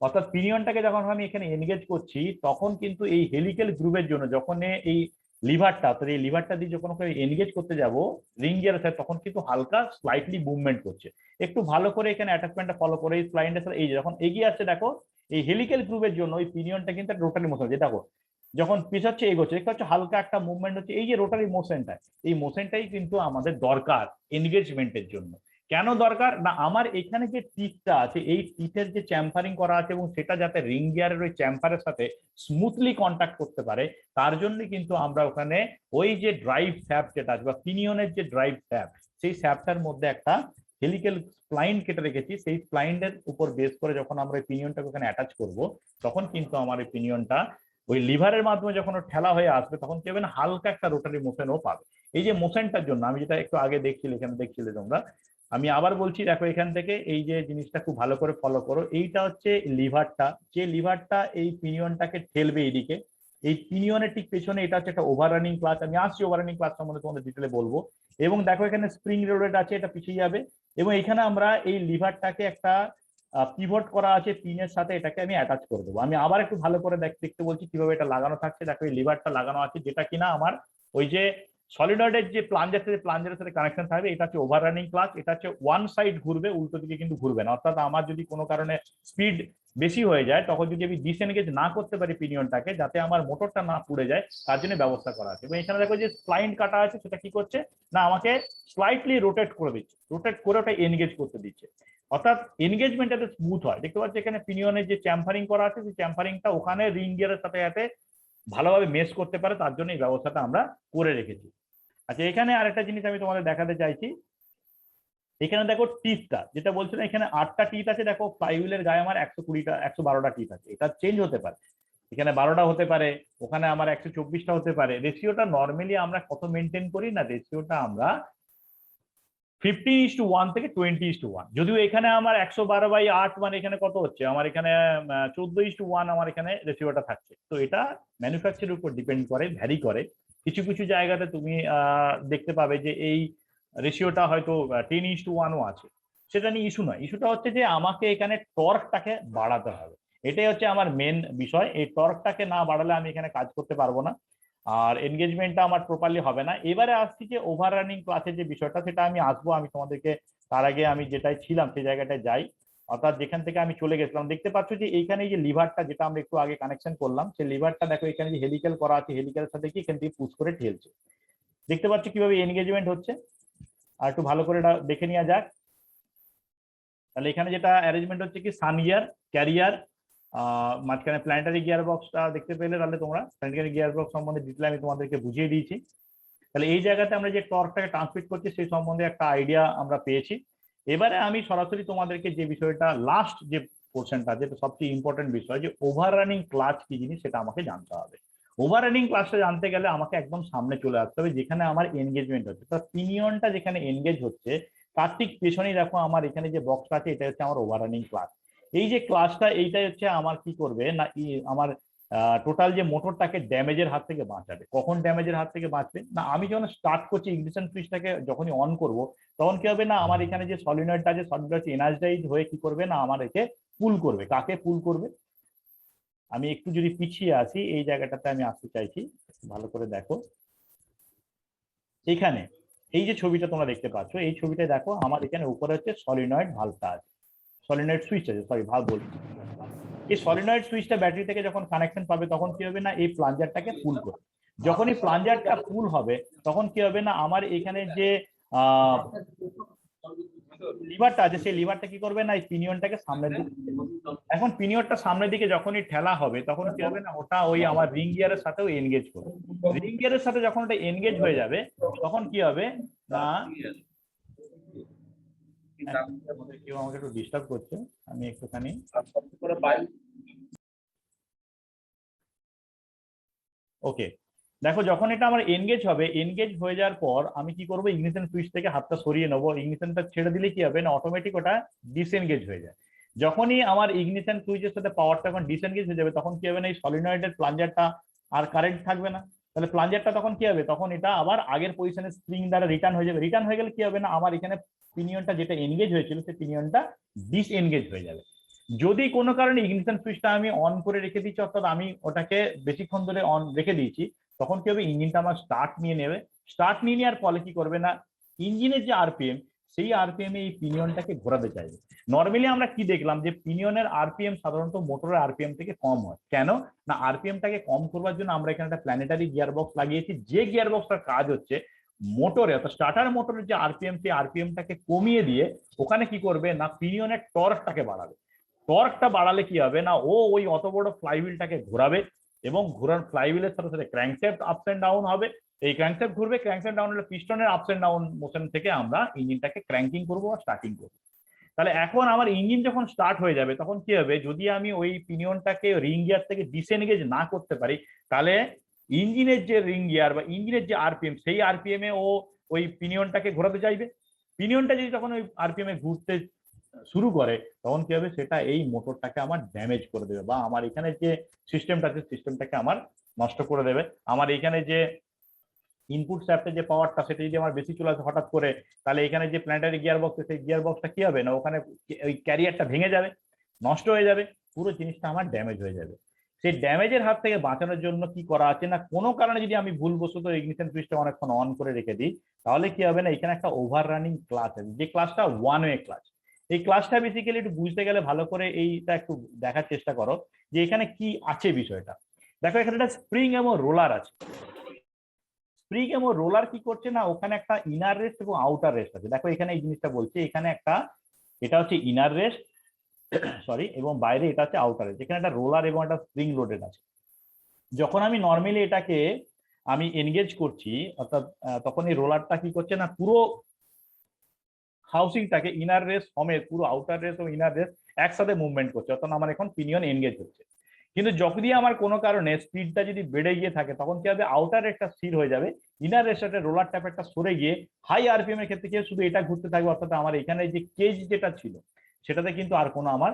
অর্থাৎ পিনিয়নটাকে যখন আমি এখানে এনগেজ করছি তখন কিন্তু এই হেলিক্যাল গ্রুভের জন্য যখন এই লিভারটা, অর্থাৎ এই লিভারটা দিয়ে যখন এনগেজ করতে যাব রিং গিয়ারের সাথে, তখন কিন্তু হালকা স্লাইটলি মুভমেন্ট করছে। একটু ভালো করে এখানে অ্যাটাচমেন্টটা ফলো করে এই স্প্লাইনের সাথে এই যে যখন এগিয়ে আসছে দেখো, এই হেলিক্যাল গ্রুভের জন্য ওই পিনিয়নটা কিন্তু একটা রোটারি মোশন, যে দেখো যখন পিছাচ্ছে এগোচ্ছে, দেখতে হচ্ছে হালকা একটা মুভমেন্ট হচ্ছে, এই যে রোটারি মোশনটা, এই মোশনটাই কিন্তু আমাদের দরকার এনগেজমেন্টের জন্য। কেন দরকার না, আমার এখানে যে টিপটা আছে এই টিপের যে চ্যাম্পারিং করা আছে এবং সেটা যাতে রিং গিয়ারের ওই চ্যাম্পারের সাথে স্মুথলি কন্ট্যাক্ট করতে পারে, তার জন্য কিন্তু আমরা ওখানে ওই যে ড্রাইভ শ্যাফট যেটা আছে বা পিনিয়নের যে ড্রাইভ শ্যাফট, সেই শ্যাফটার মধ্যে একটা হেলিক্যাল স্প্লাইন কেটে রেখেছি। সেই স্প্লাইনের উপর বেস করে যখন আমরা ওই পিনিয়নটাকে ওখানে অ্যাটাচ করব, তখন কিন্তু আমার এই পিনিয়নটা ওই লিভারের মাধ্যমে যখন ঠেলা হয়ে আসবে তখন কি হবে না, হালকা একটা রোটারি মোশনও পাবে। এই যে মোশনটার জন্য আমি যেটা একটু আগে দেখছিলে, এখানে দেখছিলে তোমরা, আমি আবার বলছি দেখো এখান থেকে এই যে জিনিসটা খুব ভালো করে ফলো করো, এইটা হচ্ছে লিভারটা, যে লিভারটা এই পিনিয়নটাকে ঠেলবে এইদিকে, এই পিনিয়নের ঠিক পেছনে এটা হচ্ছে একটা ওভাররানিং ক্লাচ। আমি আসছি ওভাররানিং ক্লাচ সম্বন্ধে তোমাদের ডিটেলে বলবো। এবং দেখো এখানে স্প্রিং লোডেড আছে, এটা পিছিয়ে যাবে এবং এখানে আমরা এই লিভারটাকে একটা পিভট করা আছে পিনের সাথে, এটাকে আমি অ্যাটাচ করে দেবো। আমি আবার একটু ভালো করে দেখতে বলছি কিভাবে এটা লাগানো থাকছে। দেখো এই লিভারটা লাগানো আছে, যেটা কিনা আমার ওই যে সলিনয়েডের যে প্লাঞ্জারের সাথে কানেকশন থাকবে, এটা হচ্ছে ওভাররানিং ক্লাচ, এটা হচ্ছে ওয়ান সাইড ঘুরবে, উল্টো দিকে কিন্তু ঘুরবে না। অর্থাৎ আমার যদি কোনো কারণে স্পিড বেশি হয়ে যায় তখন যদি আমি ডিসএনগেজ না করতে পারি পিনিয়নটাকে, যাতে আমার মোটরটা না পুড়ে যায়, তার জন্য ব্যবস্থা করা আছে। এবং এখানে দেখো যে স্প্লাইন কাটা আছে, সেটা কি করছে না, আমাকে স্লাইটলি রোটেট করে দিচ্ছে, রোটেট করে ওটা এনগেজ করতে দিচ্ছে, অর্থাৎ এনগেজমেন্ট যাতে স্মুথ হয়। দেখতে পাচ্ছি এখানে পিনিয়নের যে চ্যাম্পারিং করা আছে, সেই চ্যাম্পারিংটা ওখানে রিং গিয়ারের সাথে যাতে ভালোভাবে মেশ করতে পারে, তার জন্য এই ব্যবস্থাটা আমরা করে রেখেছি। আচ্ছা, এখানে আরেকটা জিনিস আমি তোমাদের দেখাতে চাইছি। এখানে দেখো টিথটা যেটা বলছিলাম, এখানে 8টা টিথ আছে। দেখো ফ্লাইহুইলের গায়ে আমার 120টা 112টা টিথ আছে, এটা চেঞ্জ হতে পারে, এখানে 12টা হতে পারে, ওখানে আমার 124টা হতে পারে। রেশিওটা নর্মালি আমরা কত মেনটেন করি না, রেশিওটা আমরা 15:1 থেকে 20:1। যদিও এখানে আমার 112/8 মানে এখানে কত হচ্ছে, আমার এখানে 14:1 আমার এখানে রেশিওটা থাকছে। তো এটা ম্যানুফ্যাকচারের উপর ডিপেন্ড করে, ভ্যারি করে। কিছু কিছু জায়গাতে তুমি দেখতে পাবে যে এই রেশিওটা হয়তো 10:1ও আছে, সেটা নিয়ে ইস্যু নয়। ইস্যুটা হচ্ছে যে আমাকে এখানে টর্কটাকে বাড়াতে হবে, এটাই হচ্ছে আমার মেন বিষয়। এই টর্কটাকে না বাড়ালে আমি এখানে কাজ করতে পারবো না, আর এনগেজমেন্টটা আমার প্রপারলি হবে না। এবারে আসছি যে ওভাররানিং ক্লাসের যে বিষয়টা, সেটা আমি আসবো, আমি তোমাদেরকে তার আগে আমি যেটাই ছিলাম সেই জায়গাটায় যাই। অর্থাৎ যেখান থেকে আমি চলে গেছিলাম, দেখতে পাচ্ছ যে এইখানে যে লিভারটা যেটা আমরা একটু আগে কানেকশন করলাম, সেই লিভারটা দেখো এখানে যে হেলিক্যাল করা আছে, হেলিক্যালের সাথে কি এখান থেকে পুশ করে ঠেলছে। দেখতে পাচ্ছ কিভাবে এনগেজমেন্ট হচ্ছে, আর একটু ভালো করে এটা দেখে নেওয়া যাক। তাহলে এখানে যেটা অ্যারেঞ্জমেন্ট হচ্ছে কি, সান গিয়ার, ক্যারিয়ার, মাঝখানে প্ল্যানেটারি গিয়ার বক্সটা দেখতে পেলে, তাহলে তোমরা প্ল্যানেটারি গিয়ার বক্স সম্বন্ধে ডিটেইল আমি তোমাদেরকে বুঝিয়ে দিয়েছি। তাহলে এই জায়গাতে আমরা যে টর্কটাকে ট্রান্সমিট করছি সেই সম্বন্ধে একটা আইডিয়া আমরা পেয়েছি। এবারে আমি সরাসরি তোমাদেরকে যে বিষয়টা লাস্ট যে পোর্শনটা, যেটা সবচেয়ে ইম্পর্টেন্ট বিষয়, যে ওভাররানিং ক্লাচ কি জিনিস সেটা আমাকে জানতে হবে। ওভাররানিং ক্লাচটা জানতে গেলে আমাকে একদম সামনে চলে আসতে হবে, যেখানে আমার এনগেজমেন্ট হচ্ছে, তো পিনিয়নটা যেখানে এনগেজ হচ্ছে তার ঠিক পেছনেই দেখো আমার এখানে যে বক্সটা আছে, এটা হচ্ছে আমার ওভাররানিং ক্লাচ। এই যে ক্লাচটা, এইটাই হচ্ছে আমার কি করবে না, আমার টোটাল যে মোটরটাকে ড্যামেজের হাত থেকে বাঁচাবে। কখন ড্যামেজের হাত থেকে বাঁচবে না, আমি যখন স্টার্ট করছি ইগনিশন সুইচটাকে যখনই অন করব, তখন কি হবে না, আমার এখানে যে সলিনয়েডটা আছে, সলিনয়েড এনার্জাইজ হয়ে কি করবে না, আমার একে পুল করবে। কাকে পুল করবে, আমি একটু যদি পিছিয়ে আসি, এই জায়গাটাতে আমি আসতে চাইছি, ভালো করে দেখো। এখানে এই যে ছবিটা তোমরা দেখতে পাচ্ছ, এই ছবিটা দেখো, আমার এখানে উপরে হচ্ছে সলিনয়েড ভালভটা আছে, সলিনয়েড সুইচ আছে, সরি ভালভ বলি। এই সলিনয়েড সুইচটা ব্যাটারি থেকে যখন কানেকশন পাবে, তখন কি হবে না, এই প্লাঞ্জারটাকে পুল করবে। যখন এই প্লাঞ্জারটা পুল হবে, তখন কি হবে না, আমার এখানে যে লিভারটা আছে, সেই লিভারটা কি করবে না, এই পিনিয়নটাকে সামনের দিকে, এখন পিনিয়নটা সামনের দিকে যখনই ঠেলা হবে, তখন কি হবে না, ওটা ওই আমার রিং গিয়ারের সাথেও এনগেজ করবে। রিং গিয়ারের সাথে যখন ওটা এনগেজ হয়ে যাবে, তখন কি হবে না, কেউ আমাকে একটু ডিস্টার্ব করছে, আমি একটুখানি, ওকে। দেখো যখন এটা আমার এনগেজ হবে, এনগেজ হয়ে যাওয়ার পর আমি কি করবো, ইগনিশন সুইচ থেকে হাতটা সরিয়ে নেবো। ইগনিশনটা ছেড়ে দিলে কি হবে না, অটোমেটিক ওটা ডিসএনগেজ হয়ে যায়। যখনই আমার ইগনিশন সুইচের সাথে পাওয়ারটা যখন ডিসএনগেজ হয়ে যাবে, তখন কি হবে না, এই সলিনয়েডের প্লাঞ্জারটা আর কারেন্ট থাকবে না। তাহলে প্লাঞ্জারটা তখন কি হবে, তখন এটা আবার আগের পজিশনে স্প্রিং দ্বারা রিটার্ন হয়ে যাবে। রিটার্ন হয়ে গেলে কি হবে না, আমার এখানে পিনিয়নটা যেটা এনগেজ হয়েছিল, সেই পিনিয়নটা ডিসএনগেজ হয়ে যাবে। যদি কোনো কারণে ইগনিশন সুইচটা আমি অন করে রেখে দিচ্ছি, অর্থাৎ আমি ওটাকে বেশিক্ষণ ধরে অন রেখে দিয়েছি, তখন কি হবে, ইঞ্জিনটা আমার স্টার্ট নিয়ে নেবে। স্টার্ট নিয়ে নেওয়ার ফলে কি করবে না, ইঞ্জিনের যে আরপিএম, সেই আরপিএম এই পিনিয়নটাকে ঘোরাতে চাইবে। নর্মালি আমরা কি দেখলাম যে পিনিয়নের আরপিএম সাধারণত মোটরের আরপিএম থেকে কম হয়। কেন না, আরপিএমটাকে কম করবার জন্য আমরা এখানে একটা প্ল্যানেটারি গিয়ার বক্স লাগিয়েছি, যে গিয়ার বক্সটার কাজ হচ্ছে মোটরে অর্থাৎ স্টার্টার মোটরের যে আরপিএম, সেই আরপিএমটাকে কমিয়ে দিয়ে ওখানে কি করবে না, পিনিয়নের টর্কটাকে বাড়াবে। টর্কটা বাড়ালে কি হবে না, ও ওই অত বড় ফ্লাইহুইলটাকে ঘোরাবে এবং ঘোরার ফ্লাইহুইলের সাথে সাথে ক্র্যাঙ্কশ্যাফট আপস এন্ড ডাউন হবে। এই ক্র্যাঙ্কশ্যাফট ঘুরবে, ক্র্যাঙ্কশ্যাফট ডাউন হলে পিস্টনের আপস এন্ড ডাউন মোশন থেকে আমরা ইঞ্জিনটাকে ক্র্যাঙ্কিং করবো বা স্টার্টিং করবো। তাহলে এখন আমার ইঞ্জিন যখন স্টার্ট হয়ে যাবে তখন কি হবে, যদি আমি ওই পিনিয়নটাকে রিং গিয়ার থেকে ডিসএনগেজ না করতে পারি, তাহলে ইঞ্জিনের যে রিং গিয়ার বা ইঞ্জিনের যে আরপিএম, সেই আরপিএম এ ও ওই পিনিয়নটাকে ঘোরাতে চাইবে। পিনিয়নটা যদি তখন ওই আরপিএম এ ঘুরতে শুরু করে, তখন কি হবে, সেটা এই মোটরটাকে আমার ড্যামেজ করে দেবে, বা আমার এখানে যে সিস্টেমটা আছে সিস্টেমটাকে আমার নষ্ট করে দেবে। আমার এখানে যে ইনপুট শ্যাফটে যে পাওয়ারটা, সেটা যদি আমার বেশি চলে আসে হঠাৎ করে, তাহলে এখানে যে প্ল্যানেটারি গিয়ার বক্স, সেই গিয়ার বক্সটা কি হবে না, ওখানে ওই ক্যারিয়ারটা ভেঙে যাবে, নষ্ট হয়ে যাবে, পুরো জিনিসটা আমার ড্যামেজ হয়ে যাবে। সেই ড্যামেজের হাত থেকে বাঁচানোর জন্য কি করা আছে না, কোনো কারণে যদি আমি ভুলবশত ইগনিশন সুইচটা অনেকক্ষণ অন করে রেখে দিই, তাহলে কি হবে না, এখানে একটা ওভার রানিং ক্লাচ আছে, যে ক্লাচটা ওয়ান ওয়ে ক্লাচ। এই ক্লাচটা বেসিক্যালি একটু বুঝতে গেলে ভালো করে এইটা একটু দেখার চেষ্টা করো যে এখানে কি আছে বিষয়টা। দেখো এখানে একটা স্প্রিং এবং রোলার আছে। স্প্রিং এবং রোলার কি করছে না, ওখানে একটা ইনার রেস্ট এবং আউটার রেস্ট আছে। দেখো এখানে এই জিনিসটা বলছে, এখানে একটা, এটা হচ্ছে ইনার রেস্ট, সরি, এবং বাইরে এটা হচ্ছে আউটার রেস্ট। এখানে একটা রোলার এবং একটা স্প্রিং লোডেড আছে। যখন আমি নর্মালি এটাকে আমি এনগেজ করছি, অর্থাৎ তখন এই রোলারটা কি করছে না, পুরো হাউসিংটাকে ইনার রেস্ট সমেত পুরো আউটার রেস্ট এবং ইনার রেস্ট একসাথে মুভমেন্ট করছে, অর্থাৎ আমার এখন পিনিয়ন এনগেজ হচ্ছে। কিন্তু যখনই আমার কোনো কারণে স্পিডটা যদি বেড়ে গিয়ে থাকে, তখন কি হবে, আউটার রেস্টটা স্থির হয়ে যাবে, ইনার রেস্টের রোলার ট্যাপেরটা সরে গিয়ে হাই আরপিএম এর ক্ষেত্রে কি শুধু এটা ঘুরতে থাকবে, অর্থাৎ আমার এখানে যে কেজ যেটা ছিল সেটাতে কিন্তু আর কোনো আমার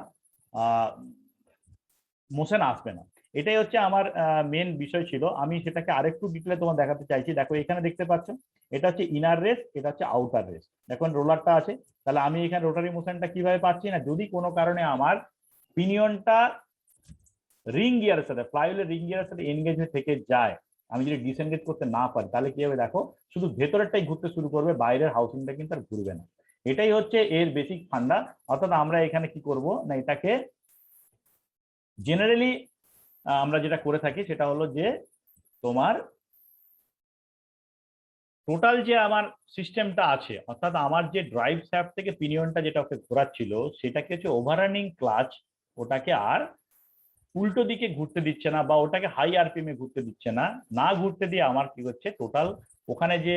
মোশন আসবে না। এটাই হচ্ছে আমার মেন বিষয় ছিল। আমি সেটাকে আরেকটু ডিটেলে তোমার দেখাতে চাইছি। দেখো এখানে দেখতে পাচ্ছ, এটা হচ্ছে ইনার রেস্ট, এটা হচ্ছে আউটার রেস্ট। দেখুন রোলারটা আছে, তাহলে আমি এখানে রোটারি মোশনটা কিভাবে পাচ্ছি না, যদি কোনো কারণে আমার পিনিয়নটা রিং গিয়ারের সাথে, ফ্লাইহুইলের রিং গিয়ারের সাথে এনগেজ হয়ে থেকে যায়, আমি যদি ডিসএনগেজ করতে না পারি, তাহলে কি হবে, দেখো শুধু ভেতরেরটাই ঘুরতে শুরু করবে, বাইরের হাউসিংটা কিন্তু আর ঘুরবে না। এটাই হচ্ছে এর বেসিক ফান্ডা। অর্থাৎ আমরা এখানে কি করব না, এটাকে জেনারেলি আমরা যেটা করে থাকি সেটা হলো যে তোমার টোটাল যে আমার সিস্টেমটা আছে, অর্থাৎ আমার যে ড্রাইভ শ্যাফট থেকে পিনিয়নটা যেটা ওকে ঘোরাচ্ছিল, সেটাকে হচ্ছে ওভাররানিং ক্লাচ, ওটাকে আর উল্টো দিকে ঘুরতে দিচ্ছে না, বা ওটাকে হাই আরপিএম এ ঘুরতে দিচ্ছে না। না ঘুরতে দিয়ে আমার কি হচ্ছে, টোটাল ওখানে যে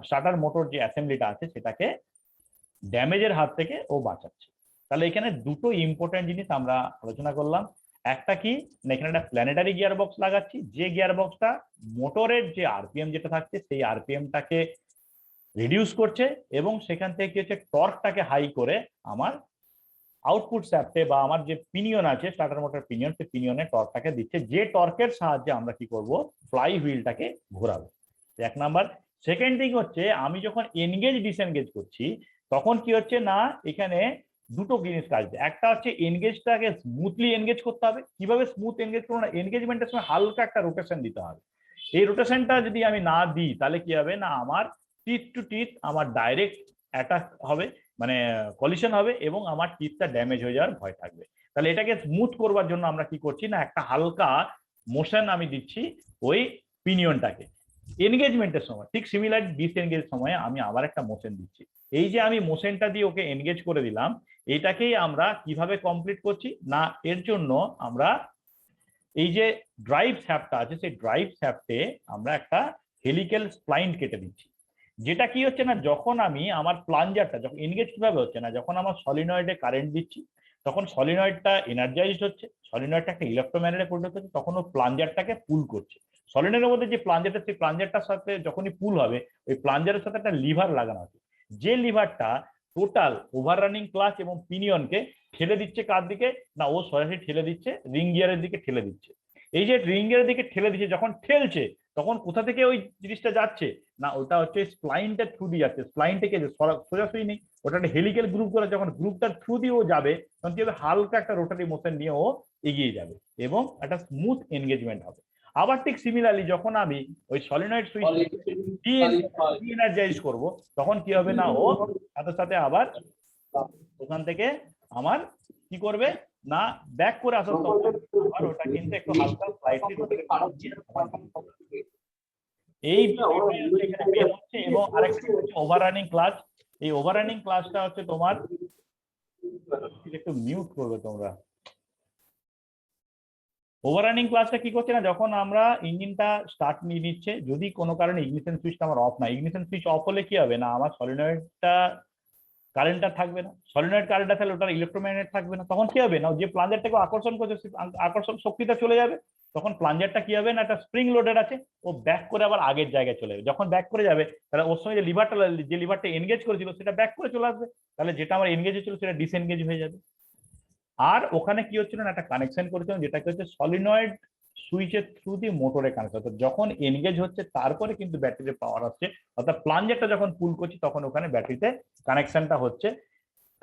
স্টার্টার মোটর যে অ্যাসেম্বলিটা আছে সেটাকে ড্যামেজের হাত থেকে ও বাঁচাচ্ছে। তাহলে এখানে দুটো ইম্পর্টেন্ট জিনিস আমরা আলোচনা করলাম। একটা কি না, এখানে একটা প্ল্যানেটারি গিয়ার বক্স লাগাচ্ছি, যে গিয়ার বক্সটা মোটরের যে আরপিএম যেটা থাকছে সেই আরপিএমটাকে রিডিউস করছে, এবং সেখান থেকে হচ্ছে টর্কটাকে হাই করে আমার আউটপুট শ্যাফটে বা আমার যে পিনিয়ন আছে স্টার্টার মোটর পিনিয়ন, সেই পিনিয়নে টর্কটাকে দিচ্ছে, যে টর্কের সাহায্যে আমরা কি করব, ফ্লাই হুইলটাকে ঘোরাবো। এক নাম্বার। সেকেন্ড থিং হচ্ছে, আমি যখন এনগেজ ডিসএনগেজ করছি, তখন কি হচ্ছে না, এখানে দুটো জিনিস কাজ। একটা হচ্ছে এনগেজটাকে স্মুথলি এনগেজ করতে হবে। কিভাবে স্মুথ এনগেজ করবো না, এনগেজমেন্টের সময় হালকা একটা রোটেশন দিতে হবে। এই রোটেশনটা যদি আমি না দিই, তাহলে কি হবে না, আমার টিথ টু টিথ আমার ডাইরেক্ট অ্যাটাক হবে, মানে কলিশন হবে, এবং আমার টিথটা ড্যামেজ হয়ে যাওয়ার ভয় থাকবে। তাহলে এটাকে স্মুথ করবার জন্য আমরা কি করছি না, একটা হালকা মোশন আমি দিচ্ছি ওই পিনিয়নটাকে এনগেজমেন্টের সময়। ঠিক সিমিলার ডিসএনগেজ সময়ে আমি আবার একটা মোশন দিচ্ছি। এই যে আমি মোশনটা দিয়ে ওকে এনগেজ করে দিলাম, এটাকেই আমরা কিভাবে কমপ্লিট করছি না, এর জন্য আমরা এই যে ড্রাইভ শ্যাফটটা আছে, সেই ড্রাইভ শ্যাফটে আমরা একটা হেলিক্যাল স্প্লাইন কেটে দিচ্ছি। যেটা কি হচ্ছে না, যখন আমি আমার প্লাঞ্জারটা যখন এনগেজ কিভাবে হচ্ছে না, যখন আমার সলিনয়েডে কারেন্ট দিচ্ছি, তখন সলিনয়েডটা এনার্জাইজড হচ্ছে, সলিনয়েডটা একটা ইলেকট্রোম্যাগনেটে পরিণত হচ্ছে, তখন ও প্লাঞ্জারটাকে পুল করছে। সলিনয়েডের মধ্যে যে প্লাঞ্জারটা, সেই প্লাঞ্জারটার সাথে যখনই পুল হবে, ওই প্লাঞ্জারের সাথে একটা লিভার লাগানো আছে, যে লিভারটা টোটাল ওভাররানিং ক্লাচ এবং পিনিয়নকে ঠেলে দিচ্ছে কার দিকে না, ও সরাসরি ঠেলে দিচ্ছে রিং গিয়ারের দিকে ঠেলে দিচ্ছে। এই যে রিং গিয়ারের দিকে ঠেলে দিচ্ছে, যখন ঠেলছে তখন কোথা থেকে ওই জিনিসটা যাচ্ছে না, ওটা হচ্ছে স্প্লাইনটার থ্রু দিয়ে যাচ্ছে। স্প্লাইন থেকে সোজাসুজি নেই, ওটা একটা হেলিক্যাল গ্রুপ করে, যখন গ্রুপটার থ্রু দিয়ে ও যাবে তখন কি হবে, হালকা একটা রোটারি মোশন নিয়ে ও এগিয়ে যাবে এবং একটা স্মুথ এনগেজমেন্ট হবে। আবার ঠিক সিমিলারলি যখন আমি ওই সলিনয়েড সুইচ এনার্জাইজ করবো, তখন কি হবে না, ও সাথে সাথে আবার ওখান থেকে আমার কি করবে না, ব্যাক করে আসার তখন আবার ওটা কিন্তু একটু হালকা স্লাইটলি এই বিষয়টাই হচ্ছে এখানে মেন হচ্ছে। এবং আরেকটা হচ্ছে ওভাররানিং ক্লাচ। এই ওভাররানিং ক্লাচটা হচ্ছে তোমার, একটু মিউট করবে তোমরা। ওভাররানিং ক্লাসটা কি করছে না, যখন আমরা ইঞ্জিনটা স্টার্ট নিয়ে নিচ্ছে, যদি কোনো কারণে ইগনিশন সুইচটা আমার অফ না, ইগনিশন সুইচ অফ হলে কি হবে না, আমার সলিনয়েডটা কারেন্টটা থাকবে না। সলিনয়েড কারেন্টটা থাকলে ওটার ইলেকট্রোম্যাগনেট থাকবে না, তখন কি হবে না, যে প্লাঞ্জারটাকে আকর্ষণ করছে আকর্ষণ শক্তিটা চলে যাবে। তখন প্লাঞ্জারটা কি হবে না, একটা স্প্রিং লোডেড আছে, ও ব্যাক করে আবার আগের জায়গায় চলে যাবে। যখন ব্যাক করে যাবে তাহলে ওর সঙ্গে যে লিভারটা এনগেজ করেছিল সেটা ব্যাক করে চলে আসবে, তাহলে যেটা আমার এনগেজ ছিল সেটা ডিসএনগেজ হয়ে যাবে। আর ওখানে কি হচ্ছিল না, একটা কানেকশন করেছিলাম যেটাকে হচ্ছে সলিনয়েড সুইচের থ্রু দিয়ে মোটরে কানেক্ট হচ্ছে। যখন এনগেজ হচ্ছে তারপরে কিন্তু ব্যাটারিতে পাওয়ার আসছে, অর্থাৎ প্লাঞ্জারটা যখন পুল করছি তখন ওখানে ব্যাটারিতে কানেকশনটা হচ্ছে।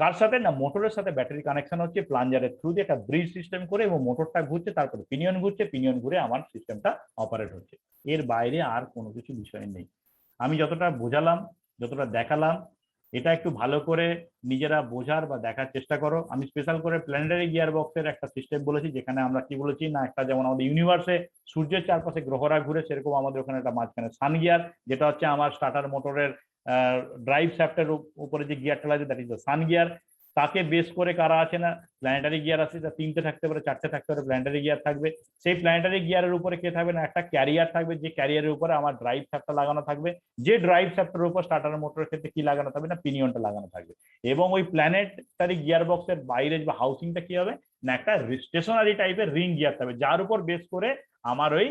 কার সাথে না, মোটরের সাথে ব্যাটারি কানেকশন হচ্ছে প্লাঞ্জারের থ্রু দিয়ে একটা ব্রিজ সিস্টেম করে, এবং মোটরটা ঘুরছে, তারপরে পিনিয়ন ঘুরছে, পিনিয়ন ঘুরে আমার সিস্টেমটা অপারেট হচ্ছে। এর বাইরে আর কোনো কিছু বিষয় নেই। আমি যতটা বোঝালাম, যতটা দেখালাম, এটা একটু ভালো করে নিজেরা বোঝার বা দেখার চেষ্টা করো। আমি স্পেশাল করে প্ল্যানেটারি গিয়ার বক্সের একটা সিস্টেম বলেছি, যেখানে আমরা কি বলেছি না, একটা যেমন আমাদের ইউনিভার্সে সূর্যের চারপাশে গ্রহরা ঘুরে, সেরকম আমাদের ওখানে একটা মাঝখানে সান গিয়ার, যেটা হচ্ছে আমার স্টার্টার মোটরের ড্রাইভ শ্যাফটের উপরে যে গিয়ারটা লাগে, that is the sun gear. তাকে বেস করে কারা আছে না, প্ল্যানেটারি গিয়ার আছে, যা 3টে থাকতে পারে, 4টে থাকতে পারে, প্ল্যানেটারি গিয়ার থাকবে। সেই প্ল্যানেটারি গিয়ারের উপরে কে থাকবে না, একটা ক্যারিয়ার থাকবে, যে ক্যারিয়ারের উপরে আমার ড্রাইভ শ্যাফটটা লাগানো থাকবে, যে ড্রাইভ শ্যাফটের উপর স্টার্টার মোটরের ক্ষেত্রে কি লাগানো থাকবে না, পিনিয়নটা লাগানো থাকবে। এবং ওই প্ল্যানেটারি গিয়ার বক্সের বাইরে বা হাউসিংটা কি হবে না, একটা স্টেশনারি টাইপের রিং গিয়ার থাকবে, যার উপর বেস করে আমার ওই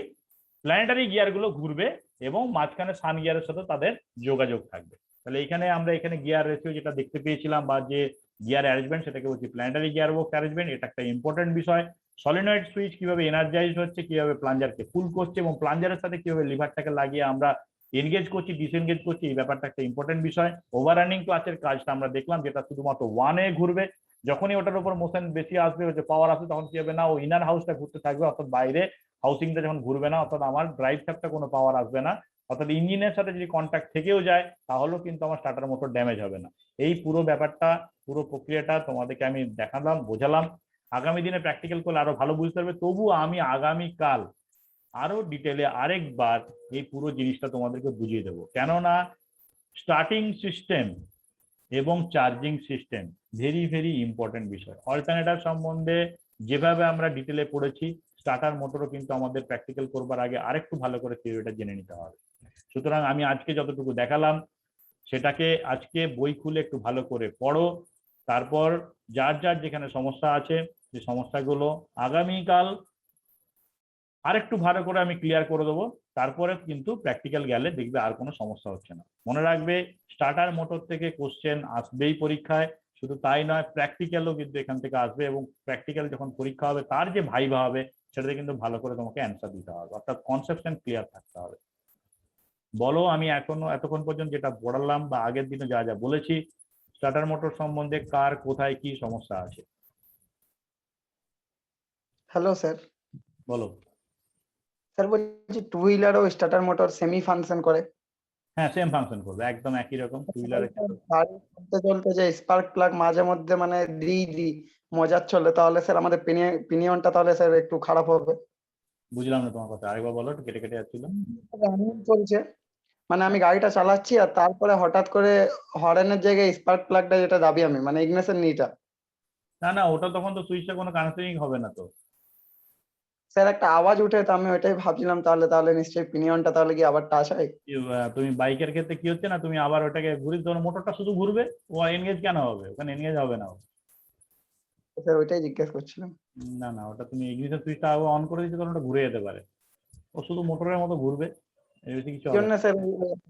প্ল্যানেটারি গিয়ার গুলো ঘুরবে, এবং মাঝখানে সান গিয়ারের সাথে তাদের যোগাযোগ থাকবে। তাহলে এখানে আমরা এখানে গিয়ার রেশিও যেটা দেখতে পেয়েছিলাম, বা যে গিয়ার অ্যারেঞ্জমেন্ট, সেটাকে বলছি প্ল্যানেটারি গিয়ার বক্স অ্যারেঞ্জমেন্ট। এটা একটা ইম্পর্টেন্ট বিষয়। সলিনয়েড সুইচ কিভাবে এনার্জাইজ হচ্ছে, কিভাবে প্লাঞ্জারকে ফুল করছে, এবং প্লাঞ্জারের সাথে কিভাবে লিভারটাকে লাগিয়ে আমরা এনগেজ করছি, ডিসএনগেজ করছি, এই ব্যাপারটা একটা ইম্পর্টেন্ট বিষয়। ওভাররানিং ক্লাচের কাজটা আমরা দেখলাম, যেটা শুধুমাত্র ওয়ানে ঘুরবে। যখনই ওটার উপর মোশন বেশি আসবে, যে পাওয়ার আসবে, তখন কি হবে না, ও ইনার হাউসটা ঘুরতে থাকবে, অর্থাৎ বাইরে হাউসিংটা যখন ঘুরবে না, অর্থাৎ আমার ড্রাইভ শ্যাফটে কোনো পাওয়ার আসবে না, অর্থাৎ ইঞ্জিনের সাথে যদি কন্ট্যাক্ট থেকেও যায় তাহলেও কিন্তু আমার স্টার্টার মোটর ড্যামেজ হবে না। এই পুরো ব্যাপারটা, পুরো প্রক্রিয়াটা তোমাদেরকে আমি দেখালাম, বোঝালাম। আগামী দিনে প্র্যাকটিক্যাল করলে আরো ভালো বুঝতে পারবে। তবুও আমি আগামীকাল আরো ডিটেলে আরেকবার এই পুরো জিনিসটা তোমাদেরকে বুঝিয়ে দেবো, কেননা স্টার্টিং সিস্টেম এবং charging system very very important বিষয়। অল্টারনেটর সম্বন্ধে যেভাবে আমরা ডিটেলে পড়েছি, স্টার্টার মোটরও কিন্তু আমাদের প্র্যাকটিক্যাল করবার আগে আরেকটু ভালো করে থিওরিটা জেনে নিতে হবে। সুতরাং আমি আজকে যতটুকু দেখালাম, সেটাকে আজকে বই খুলে একটু ভালো করে পড়ো। তারপর যার যার যেখানে সমস্যা আছে, সেই সমস্যাগুলো আগামীকাল আরেকটু ভালো করে আমি ক্লিয়ার করে দেবো। তারপরে কিন্তু প্র্যাকটিক্যাল গেলে দেখবে আর কোনো সমস্যা হচ্ছে না। মনে রাখবে, স্টার্টার মোটর থেকে কোশ্চেন আসবেই পরীক্ষায়। শুধু তাই নয়, প্র্যাকটিক্যালও কিন্তু এখান থেকে আসবে, এবং প্র্যাকটিক্যাল যখন পরীক্ষা হবে, তার যে ভাইভা হবে, সেটাতে কিন্তু ভালো করে তোমাকে অ্যান্সার দিতে হবে, অর্থাৎ কনসেপশন ক্লিয়ার থাকতে হবে। বলো, আমি এতক্ষণ পর্যন্ত যেটা পড়ালাম বা আগের দিনে যা যা বলেছি, স্টার্টার মোটর সম্বন্ধে কার কোথায় কি সমস্যা আছে? Hello sir. বলো। স্যার বলছি, টু হুইলার ও স্টার্টার মোটর সেমি ফাংশন করে? হ্যাঁ, সেম ফাংশন করবে, একদম একই রকম টু হুইলারের ক্ষেত্রে। গাড়ি চলতে চলতে যে স্পার্ক প্লাগ মাঝে মধ্যে মানে দিই মজার চলে, তাহলে স্যার আমাদের পিনিয়নটা তাহলে স্যার একটু খারাপ হবে। বুঝলাম না তোমার কথা, আরেকবার বলো, একটু কেটে কেটে যাচ্ছিল। রানিং চলছে, মানে আমি গাড়িটা চালাচ্ছি আর তারপরে হঠাৎ করে হর্নের জায়গায় স্পার্ক প্লাগটা যেটা দাবি আমি, মানে ইগনিশন নিটা। না না, ওটা তখন তো সুইচটা কোনো কানেক্টিং হবে না তো। স্যার একটা আওয়াজ উঠে, তো আমি ওইটাই ভাবছিলাম, তাহলে তাহলে নিশ্চয়ই পিনিয়নটা তাহলে কি আবার টাচ হয়? তুমি বাইকের ক্ষেত্রে কি হচ্ছে না, তুমি আবার ওটাকে ঘুরে, তোমার মোটরটা শুধু ঘুরবে, ও এনগেজ কেন হবে? ওখানে এনগেজ হবে না। স্যার ওইটাই জিজ্ঞেস করছিলাম। না না, ওটা তুমি ইগনিশন সুইচটা অন করে দিচ্ছ, কারণ ওটা ঘুরে যেতে পারে। ও শুধু মোটরের মতো ঘুরবে, এর বেশি কিছু এই হবে জন্য না। স্যার